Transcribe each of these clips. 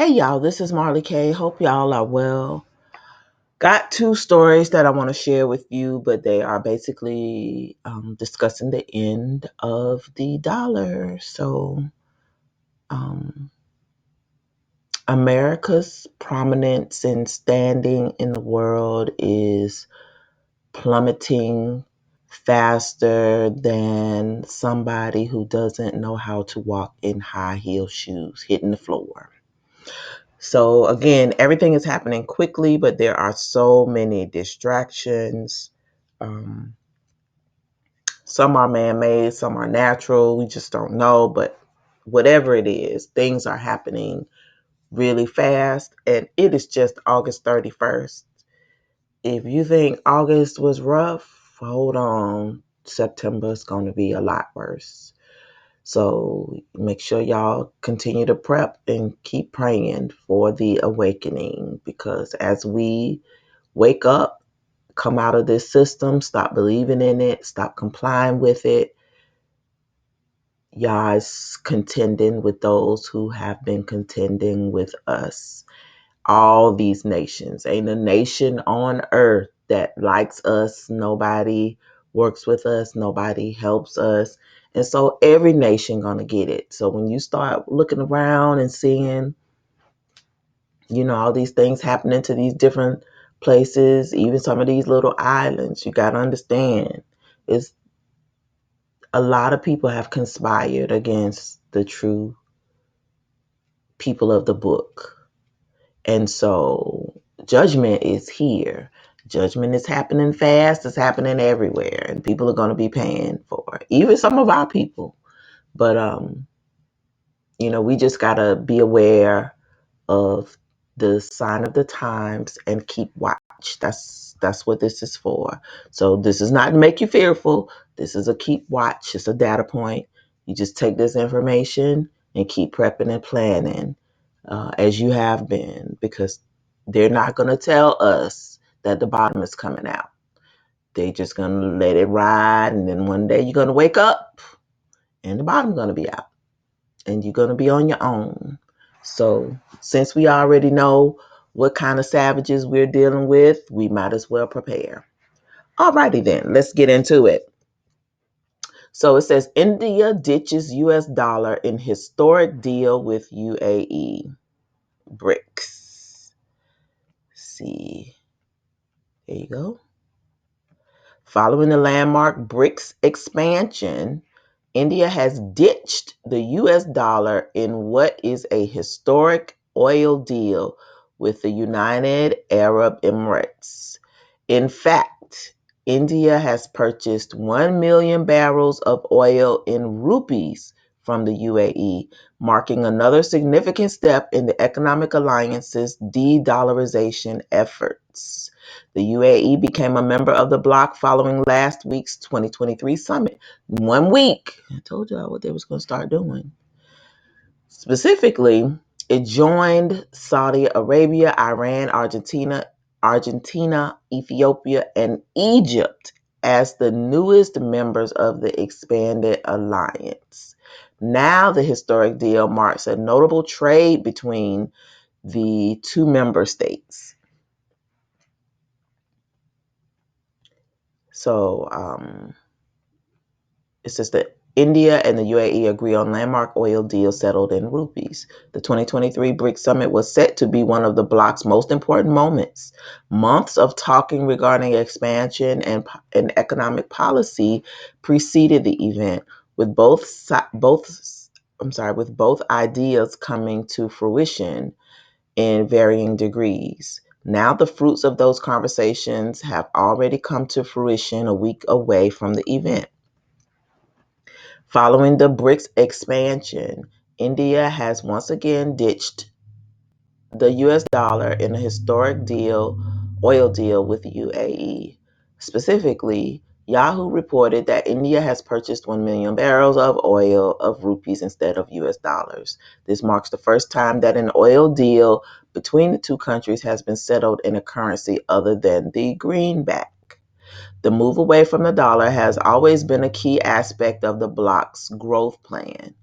Hey y'all, this is Marley K. Hope y'all are well. Got two stories that I want to share with you, but they are basically discussing the end of the dollar. So, um, America's prominence and standing in the world is plummeting faster than somebody who doesn't know how to walk in high heel shoes hitting the floor. So again, everything is happening quickly, but there are so many distractions. Um, some are man-made, some are natural. We just don't know. But whatever it is, things are happening really fast. And it is just August 31st. If you think August was rough, hold on. September is going to be a lot worse. So make sure y'all continue to prep and keep praying for the awakening, because as we wake up, come out of this system, stop believing in it, stop complying with it, y'all is contending with those who have been contending with us. All these nations. Ain't a nation on earth that likes us. Nobody works with us. Nobody helps us. And so every nation gonna get it. So when you start looking around and seeing, all these things happening to these different places, even some of these little islands, you gotta understand, it's a lot of people have conspired against the true people of the book. And so judgment is here. Judgment is happening fast. It's happening everywhere. And people are going to be paying for it. Even some of our people. But, we just got to be aware of the sign of the times and keep watch. That's what this is for. So this is not to make you fearful. This is a keep watch. It's a data point. You just take this information and keep prepping and planning as you have been, because they're not going to tell us that the bottom is coming out. They're just going to let it ride, and then one day you're going to wake up and the bottom's going to be out and you're going to be on your own. So since we already know what kind of savages we're dealing with, we might as well prepare. Alrighty then, let's get into it. So it says India ditches US dollar in historic deal with UAE. BRICS. See, there you go. Following the landmark BRICS expansion, India has ditched the US dollar in what is a historic oil deal with the United Arab Emirates. In fact, India has purchased 1 million barrels of oil in rupees from the UAE, marking another significant step in the economic alliance's de-dollarization efforts. The UAE became a member of the bloc following last week's 2023 summit. 1 week. I told y'all what they was going to start doing. Specifically, it joined Saudi Arabia, Iran, Argentina, Ethiopia, and Egypt as the newest members of the expanded alliance. Now the historic deal marks a notable trade between the two member states. So it says that India and the UAE agree on landmark oil deal settled in rupees. The 2023 BRICS summit was set to be one of the bloc's most important moments. Months of talking regarding expansion and economic policy preceded the event, with both ideas coming to fruition in varying degrees. Now the fruits of those conversations have already come to fruition a week away from the event. Following the BRICS expansion, India has once again ditched the US dollar in a historic oil deal with the UAE. Specifically, Yahoo reported that India has purchased 1 million barrels of oil of rupees instead of US dollars. This marks the first time that an oil deal between the two countries has been settled in a currency other than the greenback. The move away from the dollar has always been a key aspect of the bloc's growth plan.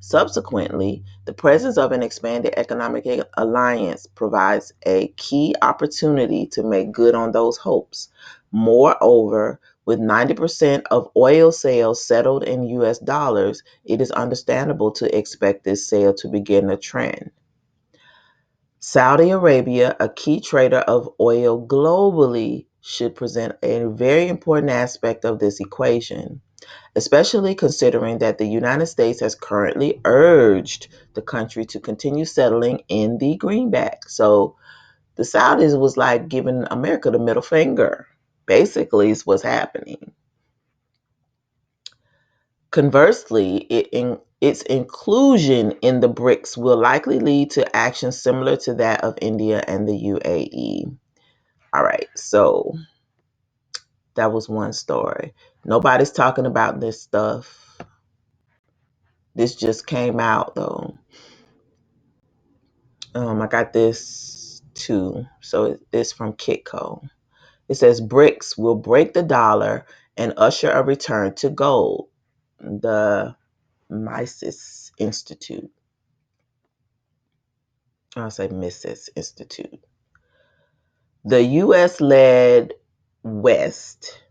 Subsequently, the presence of an expanded economic alliance provides a key opportunity to make good on those hopes. Moreover, with 90% of oil sales settled in US dollars, it is understandable to expect this sale to begin a trend. Saudi Arabia, a key trader of oil globally, should present a very important aspect of this equation, especially considering that the United States has currently urged the country to continue settling in the greenback. So the Saudis was like giving America the middle finger, basically, is what's happening. Conversely, its inclusion in the BRICS will likely lead to actions similar to that of India and the UAE. All right, so that was one story. Nobody's talking about this stuff. This just came out though. I got this too. So it's from Kitco. It says BRICS will break the dollar and usher a return to gold. The Mises Institute. I'll say Mises Institute. The US led West.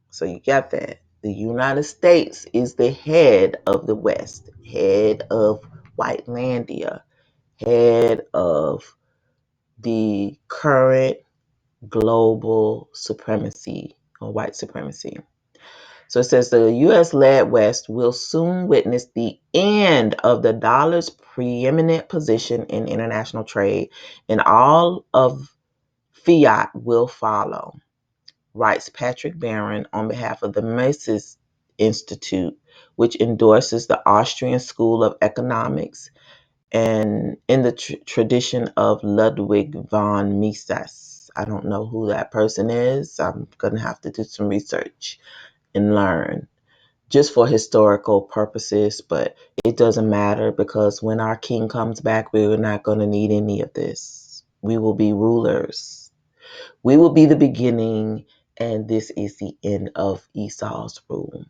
So you got that. The United States is the head of the West, head of Whitelandia, head of the current global supremacy or white supremacy. So it says the US led West will soon witness the end of the dollar's preeminent position in international trade, and all of fiat will follow, writes Patrick Barron on behalf of the Mises Institute, which endorses the Austrian School of Economics and in the tradition of Ludwig von Mises. I don't know who that person is. I'm going to have to do some research and learn just for historical purposes, but it doesn't matter because when our king comes back, we're not going to need any of this. We will be rulers. We will be the beginning, and this is the end of Esau's rule.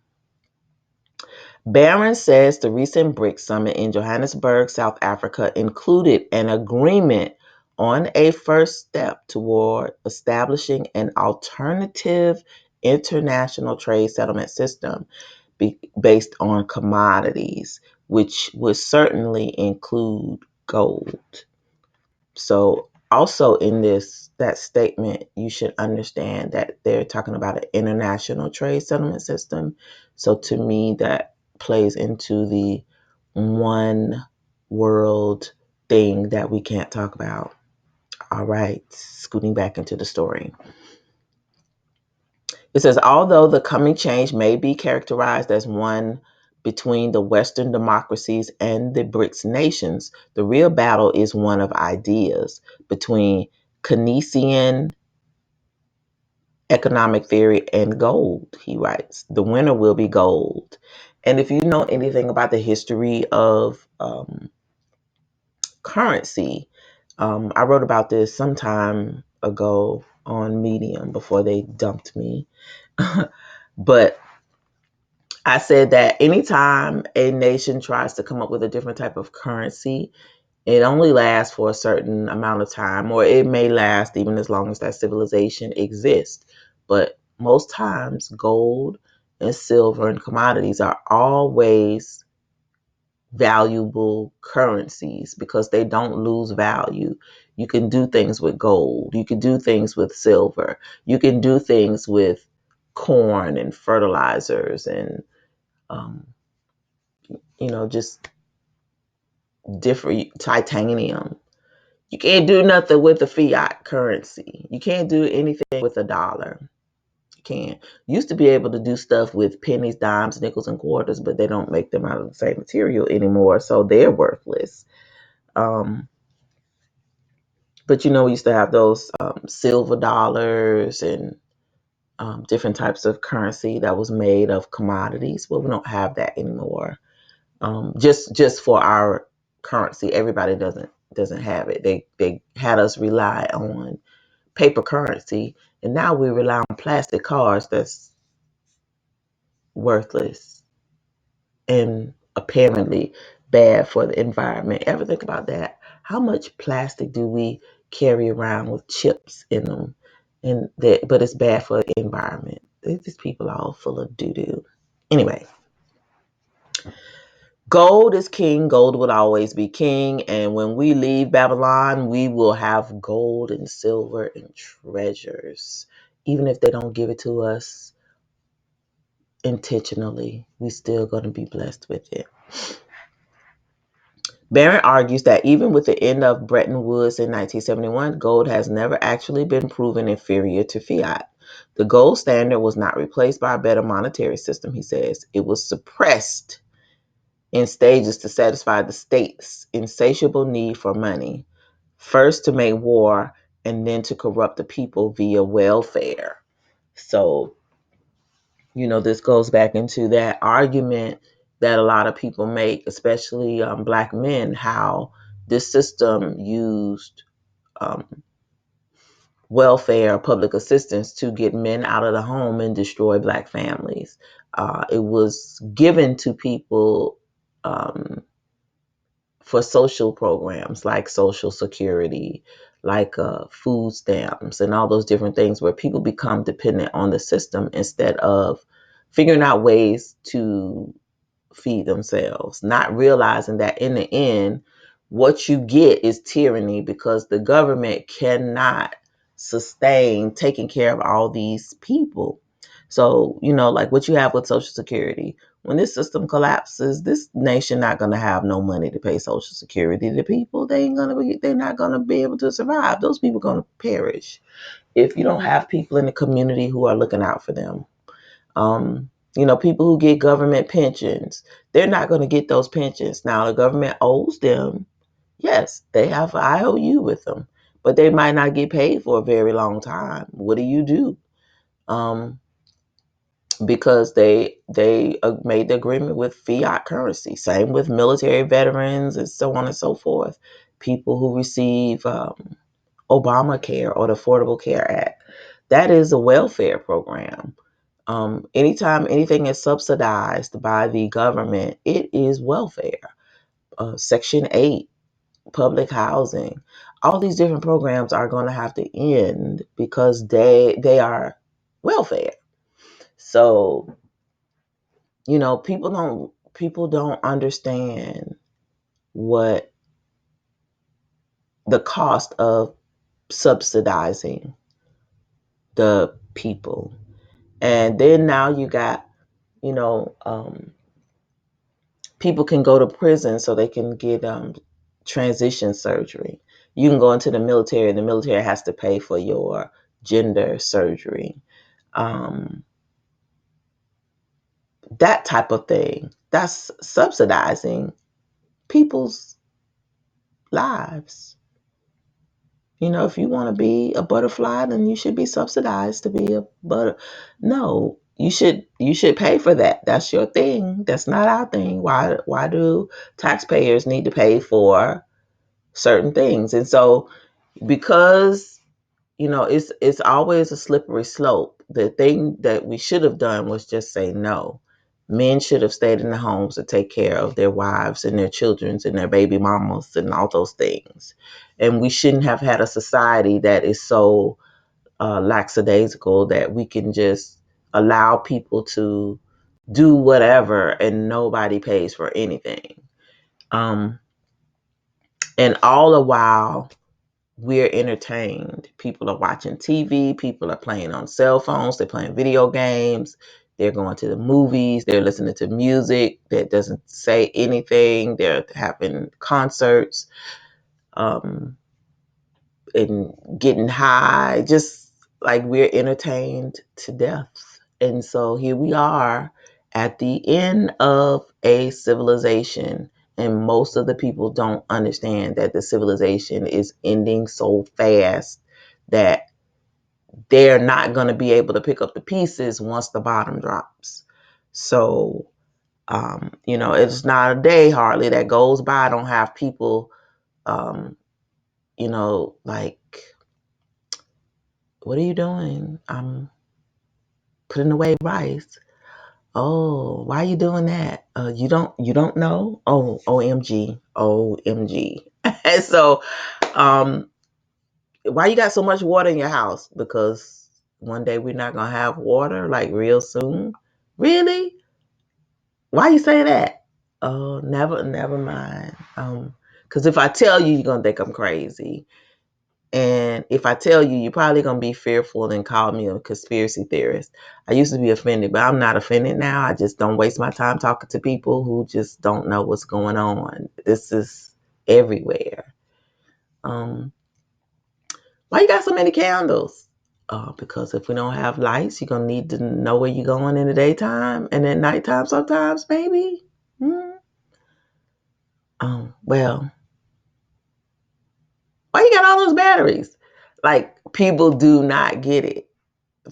Barron says the recent BRICS summit in Johannesburg, South Africa, included an agreement on a first step toward establishing an alternative international trade settlement system based on commodities, which would certainly include gold. So also in that statement, you should understand that they're talking about an international trade settlement system. So to me, that plays into the one world thing that we can't talk about. All right, scooting back into the story. It says, although the coming change may be characterized as one between the Western democracies and the BRICS nations, the real battle is one of ideas between Keynesian economic theory and gold, he writes. The winner will be gold. And if you know anything about the history of currency, I wrote about this some time ago on Medium before they dumped me. But I said that anytime a nation tries to come up with a different type of currency, it only lasts for a certain amount of time, or it may last even as long as that civilization exists. But most times, gold and silver and commodities are always valuable currencies because they don't lose value. You can do things with gold, you can do things with silver, you can do things with corn and fertilizers and um, just different titanium. You can't do nothing with the fiat currency. You can't do anything with a dollar. You can't. You used to be able to do stuff with pennies, dimes, nickels, and quarters, but they don't make them out of the same material anymore, so they're worthless. Um, but we used to have those silver dollars and different types of currency that was made of commodities. Well, we don't have that anymore. Just for our currency, everybody doesn't have it. They had us rely on paper currency, and now we rely on plastic cards that's worthless and apparently bad for the environment. Ever think about that? How much plastic do we carry around with chips in them? But it's bad for the environment. These people are all full of doo doo. Anyway, gold is king. Gold will always be king. And when we leave Babylon, we will have gold and silver and treasures. Even if they don't give it to us intentionally, we still going to be blessed with it. Barron argues that even with the end of Bretton Woods in 1971, gold has never actually been proven inferior to fiat. The gold standard was not replaced by a better monetary system, he says. It was suppressed in stages to satisfy the state's insatiable need for money, first to make war and then to corrupt the people via welfare. So, this goes back into that argument that a lot of people make, especially Black men, how this system used um, welfare, public assistance to get men out of the home and destroy Black families. It was given to people for social programs like Social Security, like food stamps, and all those different things where people become dependent on the system instead of figuring out ways to feed themselves, not realizing that in the end, what you get is tyranny because the government cannot sustain taking care of all these people. So, like what you have with Social Security, when this system collapses, this nation not going to have no money to pay Social Security. The people, they're not going to be able to survive. Those people are going to perish if you don't have people in the community who are looking out for them. People who get government pensions, they're not going to get those pensions. Now, the government owes them. Yes, they have an IOU with them, but they might not get paid for a very long time. What do you do? Because they made the agreement with fiat currency. Same with military veterans and so on and so forth. People who receive Obamacare or the Affordable Care Act. That is a welfare program. Anytime anything is subsidized by the government, it is welfare. Section 8, public housing, all these different programs are going to have to end because they are welfare. So, people don't understand what the cost of subsidizing the people. And then now you got, you know, um, people can go to prison so they can get transition surgery. You can go into the military, and the military has to pay for your gender surgery. Um, that type of thing. That's subsidizing people's lives. If you want to be a butterfly, then you should be subsidized to be a butter. No, you should pay for that. That's your thing. That's not our thing. Why do taxpayers need to pay for certain things? And so because it's always a slippery slope. The thing that we should have done was just say no. Men should have stayed in the homes to take care of their wives and their children and their baby mamas and all those things. And we shouldn't have had a society that is so lackadaisical that we can just allow people to do whatever and nobody pays for anything. Um, and all the while, we're entertained. People are watching TV. People are playing on cell phones. They're playing video games. They're going to the movies. They're listening to music that doesn't say anything. They're having concerts and getting high, just like we're entertained to death. And so here we are at the end of a civilization. And most of the people don't understand that the civilization is ending so fast that they're not going to be able to pick up the pieces once the bottom drops. So, it's not a day hardly that goes by. I don't have people, like, what are you doing? I'm putting away rice. Oh, why are you doing that? You don't know? Oh, OMG, OMG. And so, um, why you got so much water in your house? Because one day we're not gonna have water, like real soon. Really? Why you say that? Oh, never mind. Because if I tell you, you're gonna think I'm crazy. And if I tell you, you're probably gonna be fearful and call me a conspiracy theorist. I used to be offended, but I'm not offended now. I just don't waste my time talking to people who just don't know what's going on. This is everywhere. Um, why you got so many candles? Because if we don't have lights, you're gonna need to know where you're going in the daytime and at nighttime sometimes, maybe. Hmm. Well, why you got all those batteries? Like, people do not get it.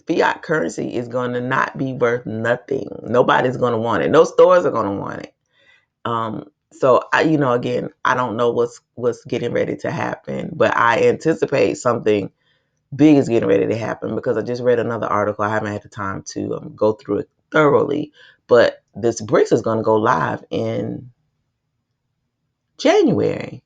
Fiat currency is going to not be worth nothing. Nobody's going to want it. No stores are going to want it. So again, I don't know what's getting ready to happen, but I anticipate something big is getting ready to happen because I just read another article. I haven't had the time to go through it thoroughly, but this BRICS is going to go live in January.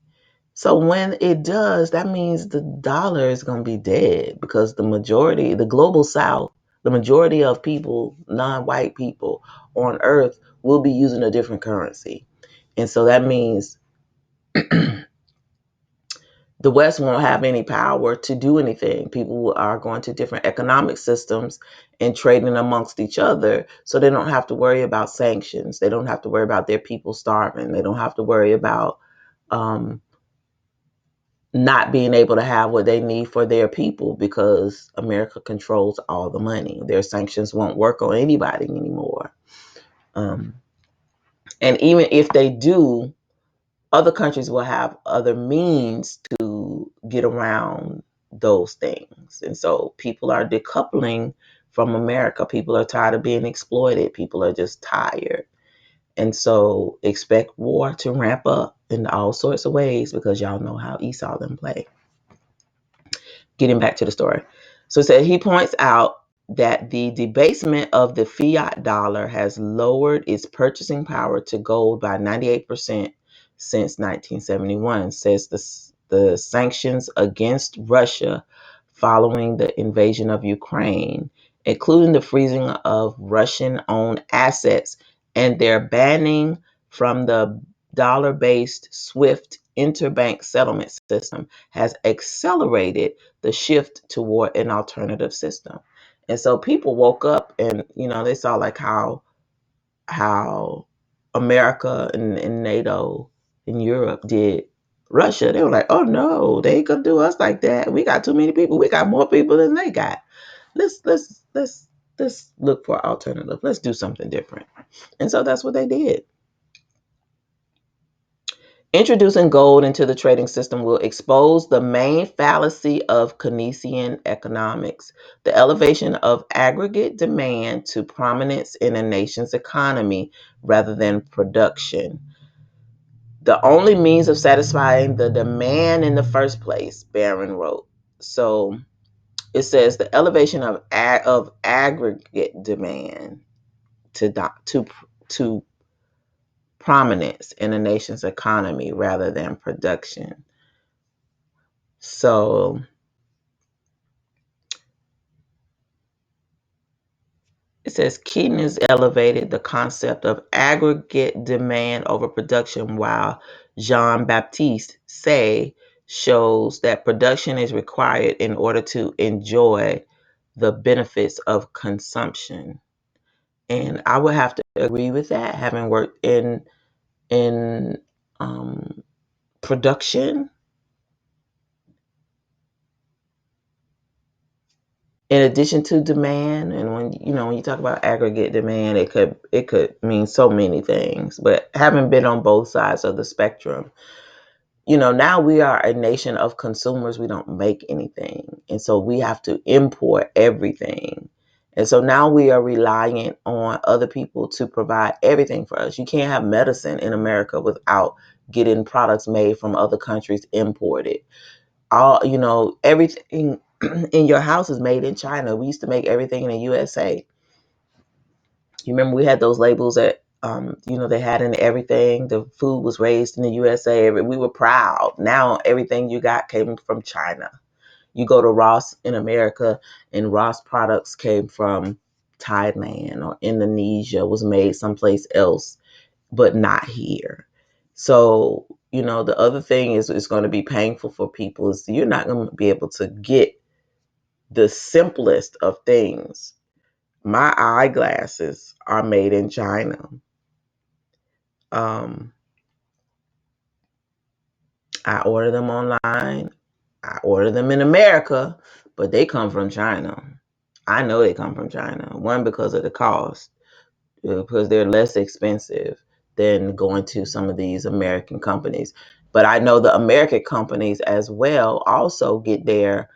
So when it does, that means the dollar is going to be dead because the global south, the majority of people, non-white people on earth will be using a different currency. And so that means the West won't have any power to do anything. People are going to different economic systems and trading amongst each other. So they don't have to worry about sanctions. They don't have to worry about their people starving. They don't have to worry about um, not being able to have what they need for their people because America controls all the money. Their sanctions won't work on anybody anymore. Um, and even if they do, other countries will have other means to get around those things. And so people are decoupling from America. People are tired of being exploited. People are just tired. And so expect war to ramp up in all sorts of ways because y'all know how Esau them play. Getting back to the story. So it said he points out that the debasement of the fiat dollar has lowered its purchasing power to gold by 98% since 1971, says the sanctions against Russia following the invasion of Ukraine, including the freezing of Russian-owned assets and their banning from the dollar-based SWIFT interbank settlement system, has accelerated the shift toward an alternative system. And so people woke up and they saw like how America and NATO in Europe did Russia. They were like, oh no, they ain't gonna do us like that. We got too many people. We got more people than they got. Let's look for an alternative. Let's do something different. And so that's what they did. Introducing gold into the trading system will expose the main fallacy of Keynesian economics, the elevation of aggregate demand to prominence in a nation's economy rather than production. The only means of satisfying the demand in the first place, Barron wrote. So it says the elevation of aggregate demand to prominence in a nation's economy rather than production. So it says Keaton has elevated the concept of aggregate demand over production, while Jean-Baptiste Say shows that production is required in order to enjoy the benefits of consumption. And I would have to agree with that, having worked in production. In addition to demand, and when you talk about aggregate demand, it could mean so many things. But having been on both sides of the spectrum, now we are a nation of consumers. We don't make anything, and so we have to import everything. And so now we are reliant on other people to provide everything for us. You can't have medicine in America without getting products made from other countries imported. Everything in your house is made in China. We used to make everything in the USA. You remember we had those labels that, they had in everything. The food was raised in the USA. We were proud. Now everything you got came from China. You go to Ross in America, and Ross products came from Thailand or Indonesia, was made someplace else, but not here. So, the other thing is it's going to be painful for people is you're not going to be able to get the simplest of things. My eyeglasses are made in China. Um, I order them online. I order them in America, but they come from China. I know they come from China. One, because of the cost, because they're less expensive than going to some of these American companies. But I know the American companies as well also get their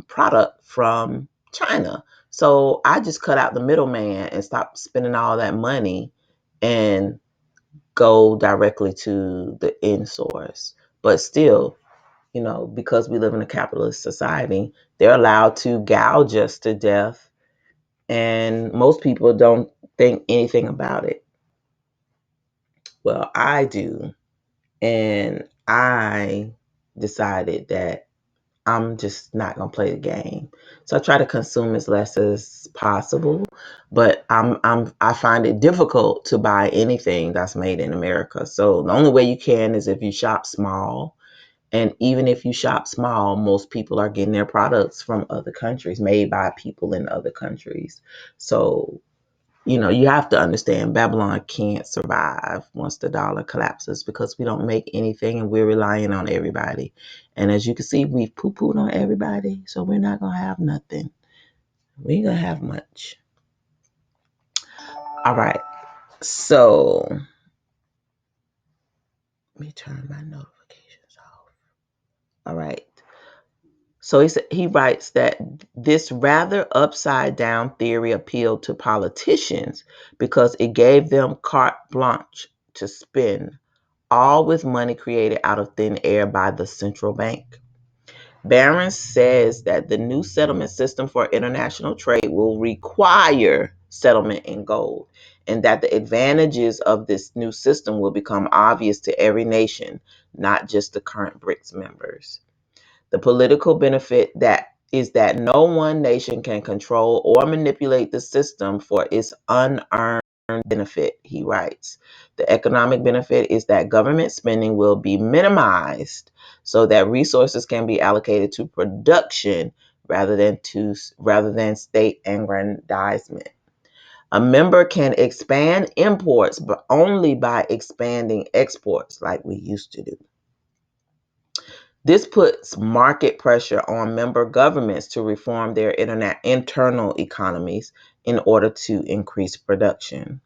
product from China. So I just cut out the middleman and stop spending all that money and go directly to the end source. But still, because we live in a capitalist society, they're allowed to gouge us to death, and most people don't think anything about it. Well, I do, and I decided that I'm just not gonna play the game. So I try to consume as less as possible, but I find it difficult to buy anything that's made in America. So the only way you can is if you shop small. And even if you shop small, most people are getting their products from other countries, made by people in other countries. So, you have to understand Babylon can't survive once the dollar collapses because we don't make anything and we're relying on everybody. And as you can see, we've poo-pooed on everybody, so we're not going to have nothing. We ain't going to have much. All right. So, let me turn my notifications off. All right. So he writes that this rather upside down theory appealed to politicians because it gave them carte blanche to spend, all with money created out of thin air by the central bank. Barron says that the new settlement system for international trade will require settlement in gold, and that the advantages of this new system will become obvious to every nation, not just the current BRICS members. The political benefit that is that no one nation can control or manipulate the system for its unearned benefit, he writes. The economic benefit is that government spending will be minimized so that resources can be allocated to production rather than state aggrandizement. A member can expand imports, but only by expanding exports like we used to do. This puts market pressure on member governments to reform their internal economies in order to increase production.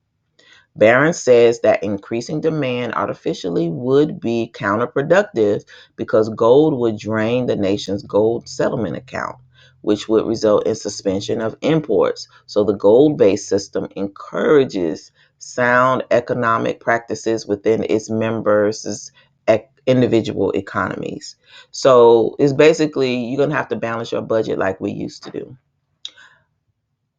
Barron says that increasing demand artificially would be counterproductive because gold would drain the nation's gold settlement account, which would result in suspension of imports. So the gold-based system encourages sound economic practices within its members' individual economies. So it's basically you're going to have to balance your budget like we used to do.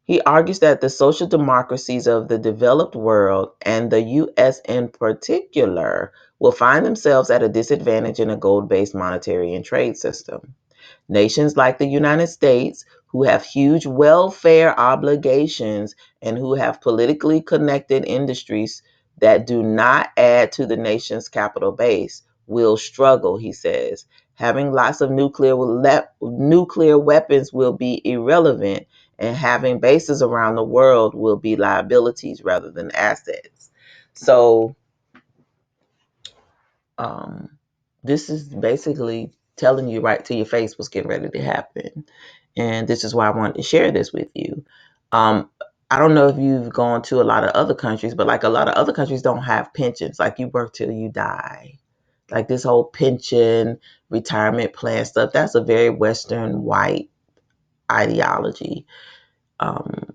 He argues that the social democracies of the developed world, and the U.S. in particular, will find themselves at a disadvantage in a gold-based monetary and trade system. Nations like the United States, who have huge welfare obligations and who have politically connected industries that do not add to the nation's capital base, will struggle, he says. Having lots of nuclear weapons will be irrelevant, and having bases around the world will be liabilities rather than assets. So, um, this is basically telling you right to your face what's getting ready to happen. And this is why I wanted to share this with you. I don't know if you've gone to a lot of other countries, but like a lot of other countries don't have pensions. Like you work till you die. Like this whole pension, retirement plan stuff, that's a very Western white ideology. Um,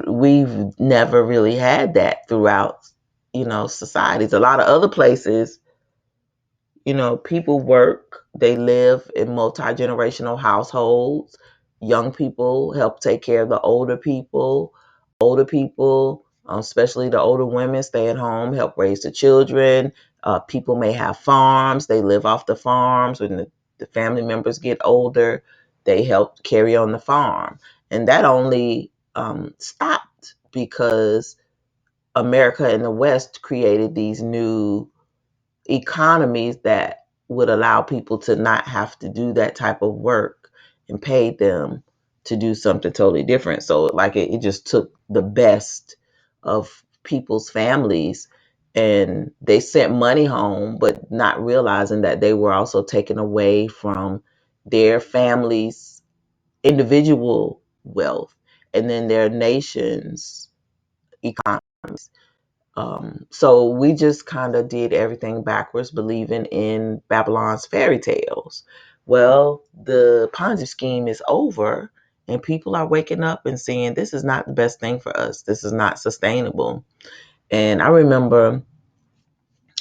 we've never really had that throughout, societies. A lot of other places, people work, they live in multi-generational households. Young people help take care of the older people. older people, especially the older women, stay at home, help raise the children. People may have farms, they live off the farms. When the family members get older, they help carry on the farm. And that only stopped because America and the West created these new economies that would allow people to not have to do that type of work and paid them to do something totally different. So like it just took the best of people's families and they sent money home, but not realizing that they were also taken away from their families' individual wealth and then their nation's economies. So we just kind of did everything backwards, believing in Babylon's fairy tales. Well, the Ponzi scheme is over, and people are waking up and saying, this is not the best thing for us. This is not sustainable. And I remember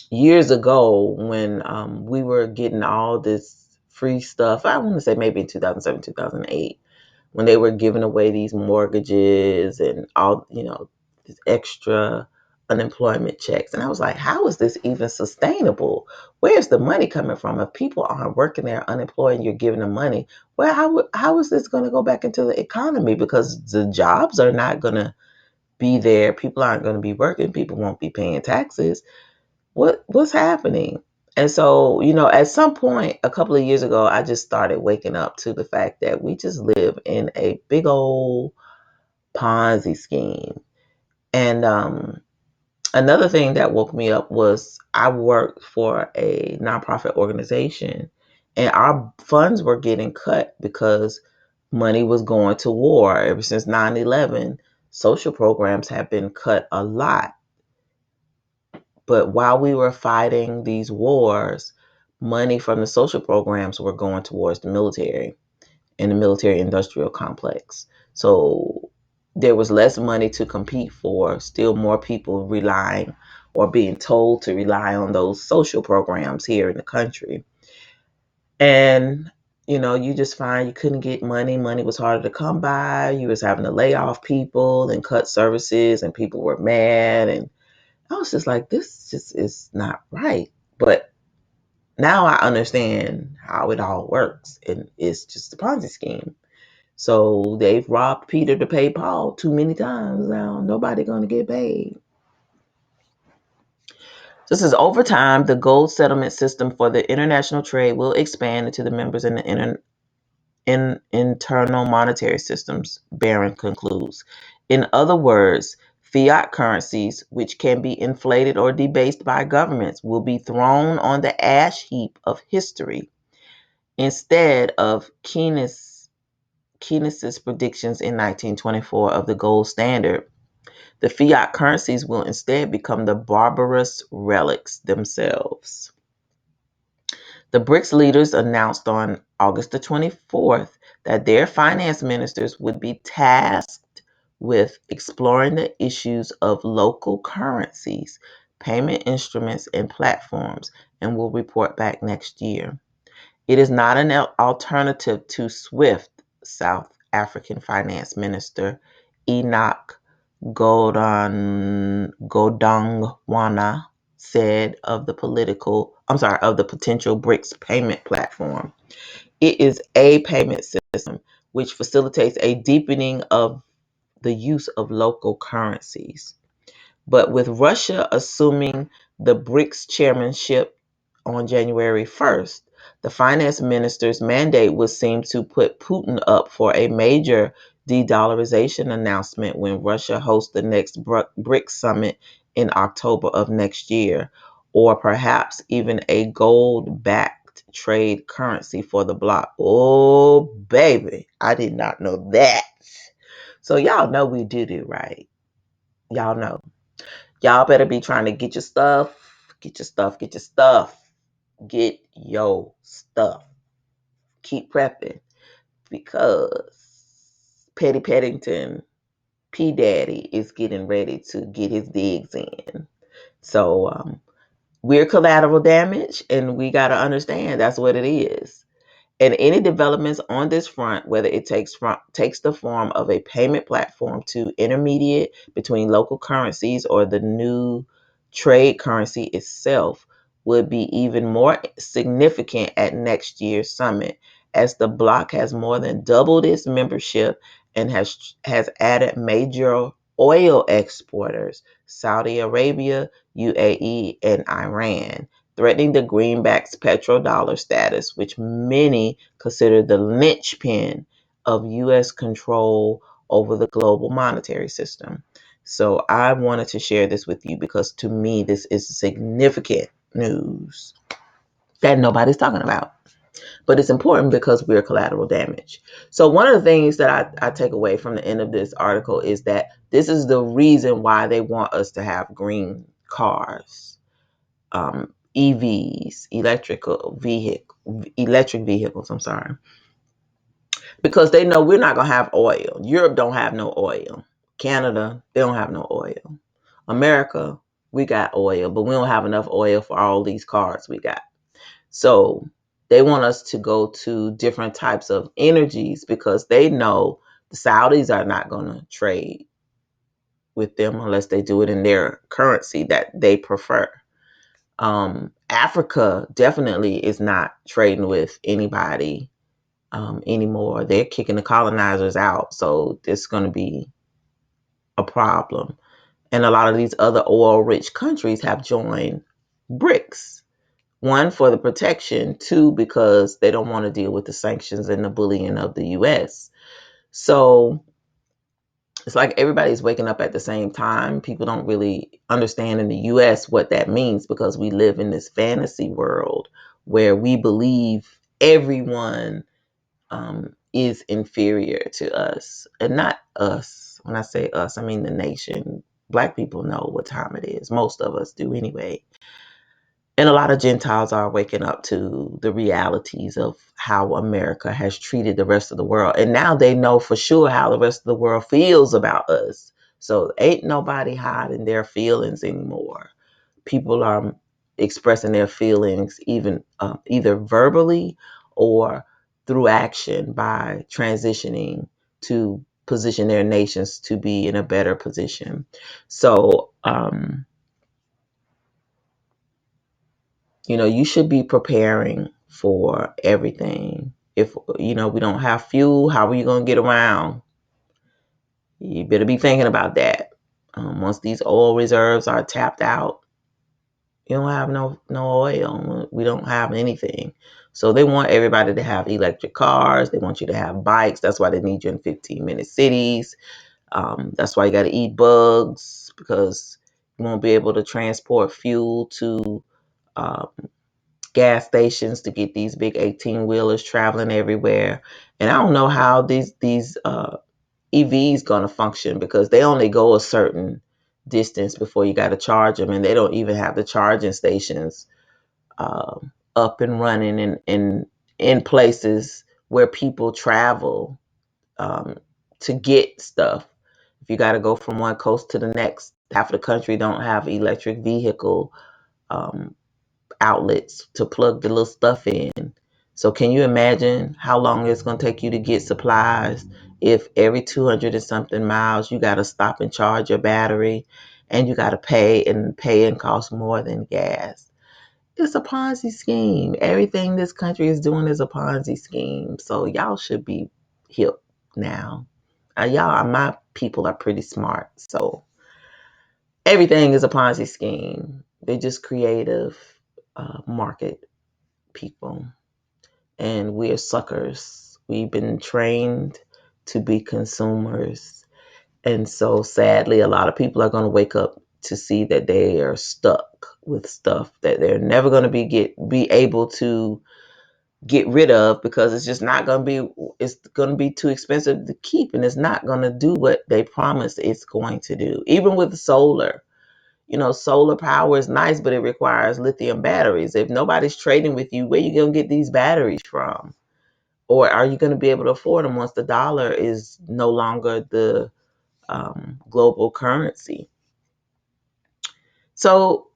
years ago when we were getting all this free stuff, I want to say maybe in 2007, 2008, when they were giving away these mortgages and all, these extra unemployment checks. And I was like, how is this even sustainable? Where's the money coming from? If people aren't working, they're unemployed, and you're giving them money, well, how is this going to go back into the economy? Because the jobs are not going to be there. People aren't going to be working. People won't be paying taxes. What's happening? And so, at some point a couple of years ago, I just started waking up to the fact that we just live in a big old Ponzi scheme. And another thing that woke me up was I worked for a nonprofit organization, and our funds were getting cut because money was going to war. Ever since 9/11, social programs have been cut a lot. But while we were fighting these wars, money from the social programs were going towards the military and the military industrial complex. So there was less money to compete for, still more people relying or being told to rely on those social programs here in the country. And you just find you couldn't get money. Money was harder to come by. You was having to lay off people and cut services, and people were mad. And I was just like, this just is not right. But now I understand how it all works, and it's just a Ponzi scheme. So they've robbed Peter to pay Paul too many times now. Nobody gonna get paid. This is over time. The gold settlement system for the international trade will expand into the members in the internal monetary systems, Barron concludes. In other words, fiat currencies, which can be inflated or debased by governments, will be thrown on the ash heap of history instead of Keynes's predictions in 1924 of the gold standard. The fiat currencies will instead become the barbarous relics themselves. The BRICS leaders announced on August the 24th that their finance ministers would be tasked with exploring the issues of local currencies, payment instruments, and platforms, and will report back next year. It is not an alternative to SWIFT, South African Finance Minister Enoch Godongwana said of the potential BRICS payment platform. It is a payment system which facilitates a deepening of the use of local currencies. But with Russia assuming the BRICS chairmanship on January 1st, the finance minister's mandate would seem to put Putin up for a major de-dollarization announcement when Russia hosts the next BRICS summit in October of next year, or perhaps even a gold-backed trade currency for the bloc. Oh, baby, I did not know that. So y'all know we did it right. Y'all know. Y'all better be trying to get your stuff, get your stuff, get your stuff, get your stuff. Keep prepping because Petty Peddington, P Daddy, is getting ready to get his digs in. So we're collateral damage, and we got to understand that's what it is. And any developments on this front, whether it takes the form of a payment platform to intermediate between local currencies or the new trade currency itself, would be even more significant at next year's summit, as the bloc has more than doubled its membership and has added major oil exporters, Saudi Arabia, UAE, and Iran, threatening the greenback's petrodollar status, which many consider the linchpin of U.S. control over the global monetary system. So I wanted to share this with you because to me, this is significant news that nobody's talking about. But it's important because we're collateral damage. So one of the things that I take away from the end of this article is that this is the reason why they want us to have green cars, EVs, electric vehicles. I'm sorry, because they know we're not gonna have oil. Europe don't have no oil. Canada, they don't have no oil. America, we got oil, but we don't have enough oil for all these cars we got. So they want us to go to different types of energies because they know the Saudis are not gonna trade with them unless they do it in their currency that they prefer. Africa definitely is not trading with anybody anymore. They're kicking the colonizers out, so it's going to be a problem. And a lot of these other oil-rich countries have joined BRICS. One, for the protection. Two, because they don't want to deal with the sanctions and the bullying of the U.S. So it's like everybody's waking up at the same time. People don't really understand in the US what that means because we live in this fantasy world where we believe everyone is inferior to us. And not us. When I say us, I mean the nation. Black people know what time it is. Most of us do anyway. And a lot of Gentiles are waking up to the realities of how America has treated the rest of the world. And now they know for sure how the rest of the world feels about us. So ain't nobody hiding their feelings anymore. People are expressing their feelings even either verbally or through action by transitioning to position their nations to be in a better position. So, you should be preparing for everything. If, we don't have fuel, how are you going to get around? You better be thinking about that. Once these oil reserves are tapped out, you don't have no oil. We don't have anything. So they want everybody to have electric cars. They want you to have bikes. That's why they need you in 15-minute cities. That's why you got to eat bugs because you won't be able to transport fuel to um, gas stations to get these big 18-wheelers traveling everywhere. And I don't know how these EVs going to function because they only go a certain distance before you got to charge them, and they don't even have the charging stations up and running in places where people travel to get stuff. If you got to go from one coast to the next, half of the country don't have electric vehicle um, outlets to plug the little stuff in. So can you imagine how long it's going to take you to get supplies if every 200 and something miles you got to stop and charge your battery and you got to pay and cost more than gas? It's a Ponzi scheme. Everything this country is doing is a Ponzi scheme. So y'all should be hip now. My people are pretty smart. So everything is a Ponzi scheme. They're just creative market people. And we're suckers. We've been trained to be consumers. And so sadly, a lot of people are going to wake up to see that they are stuck with stuff that they're never going to be able to get rid of because it's going to be too expensive to keep, and it's not going to do what they promised it's going to do. Even with solar, solar power is nice, but it requires lithium batteries. If nobody's trading with you, where you going to get these batteries from? Or are you going to be able to afford them once the dollar is no longer the global currency? So,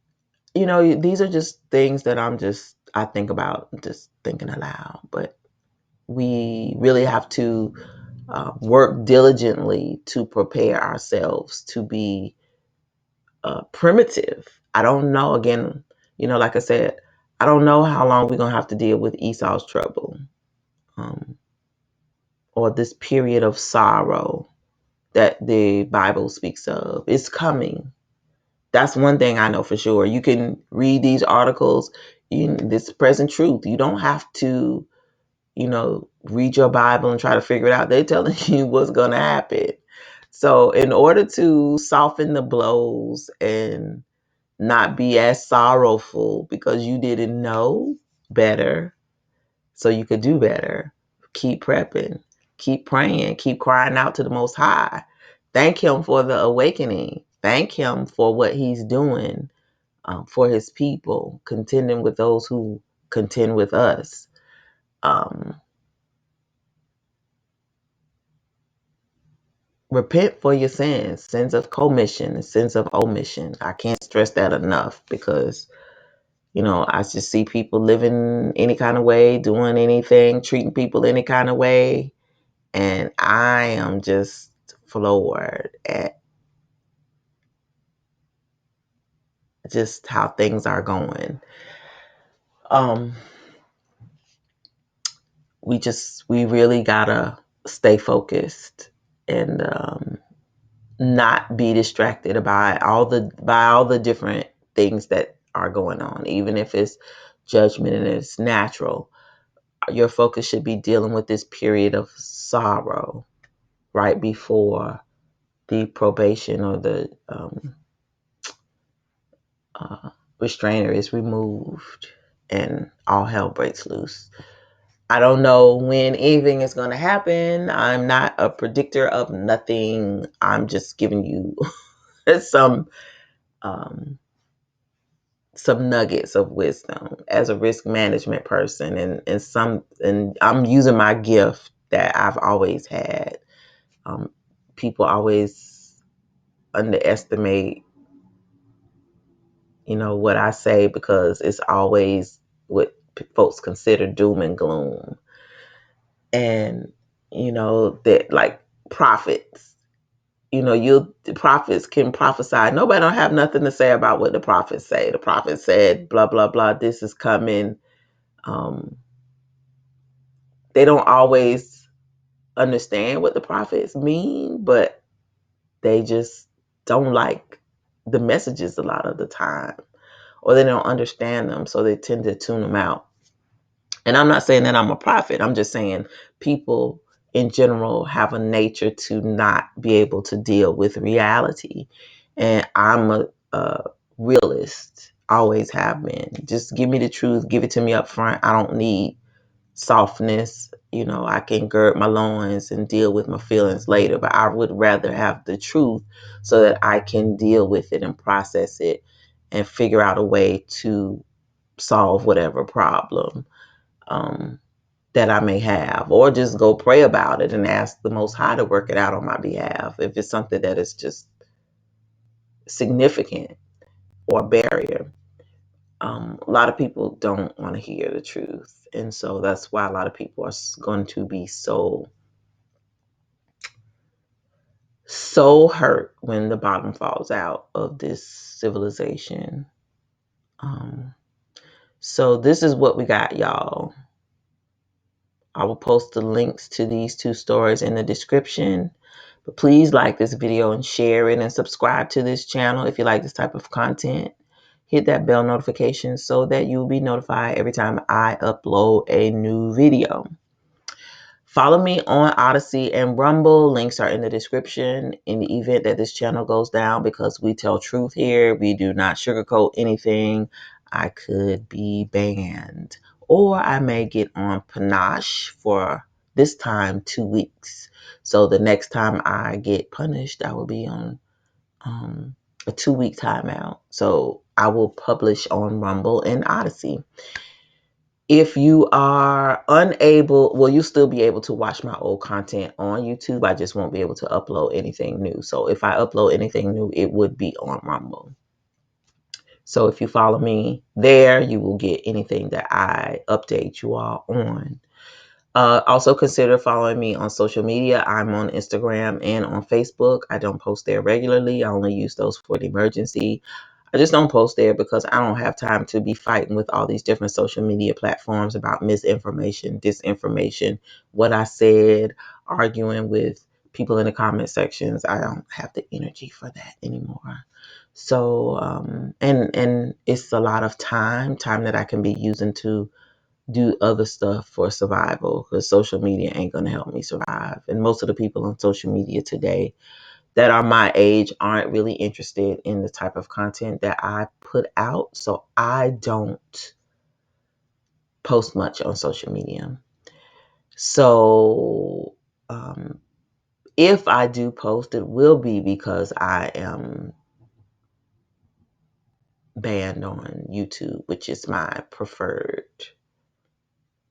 these are just things that I think about just thinking aloud. But we really have to work diligently to prepare ourselves to be primitive. I don't know, again, like I said, I don't know how long we're going to have to deal with Esau's trouble, um, or this period of sorrow that the Bible speaks of. It's coming. That's one thing I know for sure. You can read these articles, this present truth. You don't have to, read your Bible and try to figure it out. They're telling you what's going to happen. So, in order to soften the blows and not be as sorrowful because you didn't know better, so you could do better, keep prepping, keep praying, keep crying out to the Most High. Thank Him for the awakening. Thank Him for what He's doing for His people, contending with those who contend with us. Repent for your sins of commission, sins of omission. I can't stress that enough because, I just see people living any kind of way, doing anything, treating people any kind of way. And I am just floored at just how things are going. We really gotta stay focused and not be distracted by all the different things that are going on, even if it's judgment and it's natural. Your focus should be dealing with this period of sorrow right before the probation or the restrainer is removed and all hell breaks loose. I don't know when anything is going to happen. I'm not a predictor of nothing. I'm just giving you some um, some nuggets of wisdom as a risk management person, and I'm using my gift that I've always had. People always underestimate, what I say because it's always what folks consider doom and gloom, and that like prophets. The prophets can prophesy. Nobody don't have nothing to say about what the prophets say. The prophet said, blah, blah, blah, this is coming. Um, they don't always understand what the prophets mean, but they just don't like the messages a lot of the time, or they don't understand them, so they tend to tune them out. And I'm not saying that I'm a prophet. I'm just saying people in general have a nature to not be able to deal with reality. And I'm a realist, always have been. Just give me the truth, give it to me up front. I don't need softness. I can gird my loins and deal with my feelings later, but I would rather have the truth so that I can deal with it and process it and figure out a way to solve whatever problem that I may have, or just go pray about it and ask the Most High to work it out on my behalf if it's something that is just significant or a barrier. A lot of people don't want to hear the truth, and so that's why a lot of people are going to be so hurt when the bottom falls out of this civilization. So this is what we got, y'all. I will post the links to these 2 stories in the description. But please like this video and share it and subscribe to this channel if you like this type of content. Hit that bell notification so that you'll be notified every time I upload a new video. Follow me on Odyssey and Rumble. Links are in the description in the event that this channel goes down, because we tell truth here. We do not sugarcoat anything. I could be banned, or I may get on panache for this time 2 weeks. So the next time I get punished, I will be on a 2-week timeout. So I will publish on Rumble and Odyssey. If you are unable, well, you'll still be able to watch my old content on YouTube. I just won't be able to upload anything new. So if I upload anything new, it would be on Rumble. So if you follow me there, you will get anything that I update you all on. Also consider following me on social media. I'm on Instagram and on Facebook. I don't post there regularly. I only use those for the emergency. I just don't post there because I don't have time to be fighting with all these different social media platforms about misinformation, disinformation, what I said, arguing with people in the comment sections. I don't have the energy for that anymore. So, and it's a lot of time that I can be using to do other stuff for survival, because social media ain't going to help me survive. And most of the people on social media today that are my age aren't really interested in the type of content that I put out. So I don't post much on social media. So if I do post, it will be because I am banned on YouTube, which is my preferred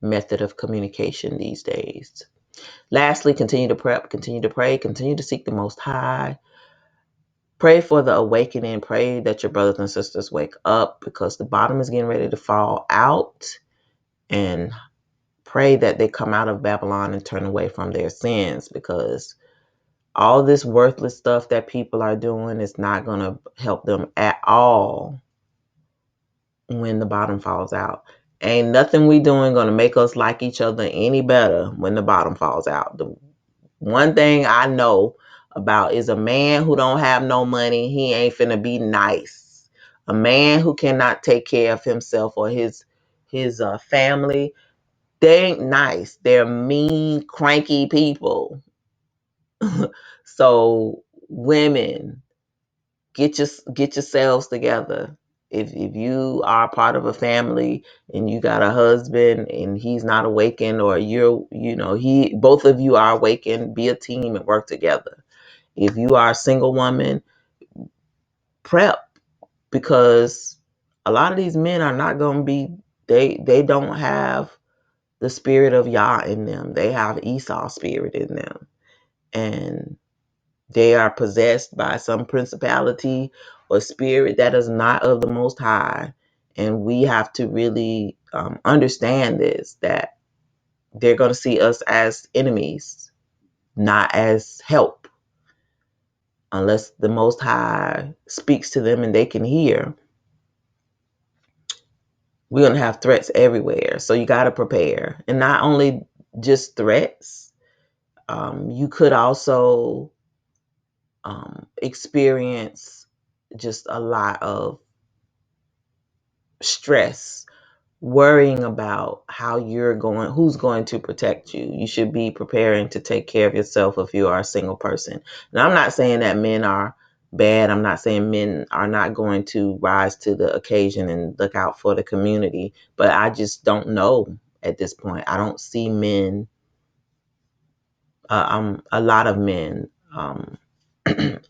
method of communication these days. Lastly, continue to prep, continue to pray, continue to seek the Most High. Pray for the awakening. Pray that your brothers and sisters wake up, because the bottom is getting ready to fall out. And pray that they come out of Babylon and turn away from their sins, because all this worthless stuff that people are doing is not going to help them at all when the bottom falls out. Ain't nothing we doing going to make us like each other any better when the bottom falls out. The one thing I know about is a man who don't have no money, he ain't finna be nice. A man who cannot take care of himself or his family, they ain't nice. They're mean, cranky people. So women, get yourselves together. If you are part of a family and you got a husband and he's not awakened, or he both of you are awakened, be a team and work together. If you are a single woman, prep, because a lot of these men are not going to be, they don't have the spirit of Yah in them. They have Esau spirit in them. And they are possessed by some principality or spirit that is not of the Most High. And we have to really understand this, that they're going to see us as enemies, not as help. Unless the Most High speaks to them and they can hear, we're going to have threats everywhere. So you got to prepare. And not only just threats, you could also experience just a lot of stress, worrying about who's going to protect you. You should be preparing to take care of yourself if you are a single person. Now, I'm not saying that men are bad. I'm not saying men are not going to rise to the occasion and look out for the community, but I just don't know at this point. I don't see men, a lot of men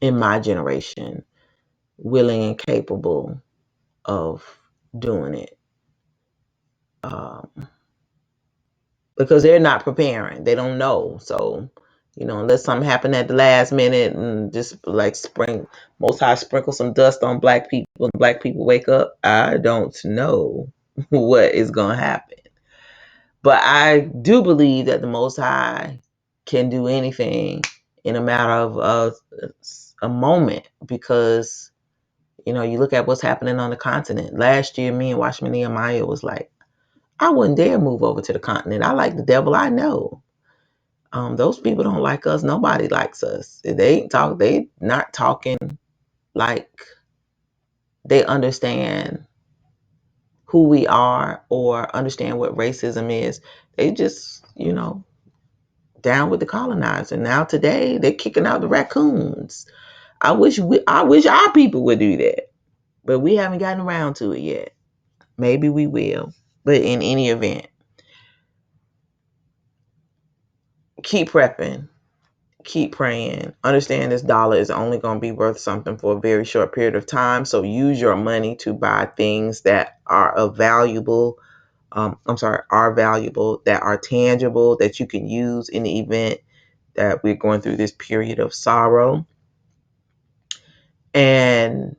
in my generation willing and capable of doing it. Because they're not preparing. They don't know. So, unless something happened at the last minute and just like Most High sprinkle some dust on black people and black people wake up, I don't know what is going to happen. But I do believe that the Most High can do anything in a matter of a moment, because, you look at what's happening on the continent. Last year, me and Watchman Nehemiah was like, I wouldn't dare move over to the continent. I like the devil I know. Those people don't like us. Nobody likes us. They not talking like they understand who we are or understand what racism is. They just, down with the colonizer. Now today they're kicking out the raccoons. I wish our people would do that, but we haven't gotten around to it yet. Maybe we will. But in any event, keep prepping. Keep praying. Understand this dollar is only going to be worth something for a very short period of time. So use your money to buy things that are valuable, that are tangible, that you can use in the event that we're going through this period of sorrow. And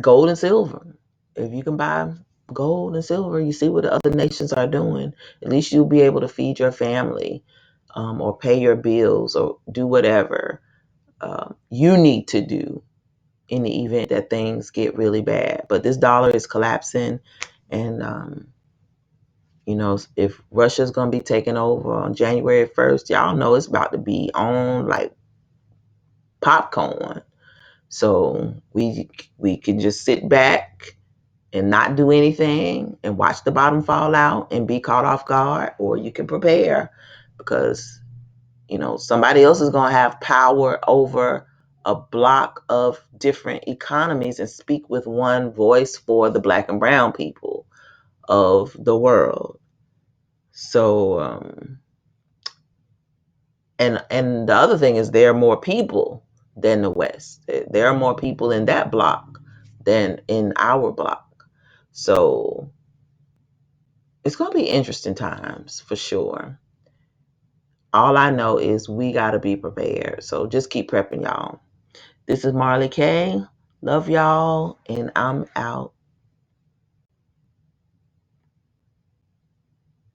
gold and silver. If you can buy gold and silver. You see what the other nations are doing. At least you'll be able to feed your family, or pay your bills, or do whatever you need to do in the event that things get really bad. But this dollar is collapsing, and if Russia's gonna be taking over on January 1st, y'all know it's about to be on like popcorn. So we can just sit back and not do anything and watch the bottom fall out and be caught off guard, or you can prepare because somebody else is going to have power over a block of different economies and speak with one voice for the black and brown people of the world. So and the other thing is there are more people than the West. There are more people in that block than in our block. So it's going to be interesting times for sure. All I know is we got to be prepared. So just keep prepping, y'all. This is Marley K. Love y'all, and I'm out.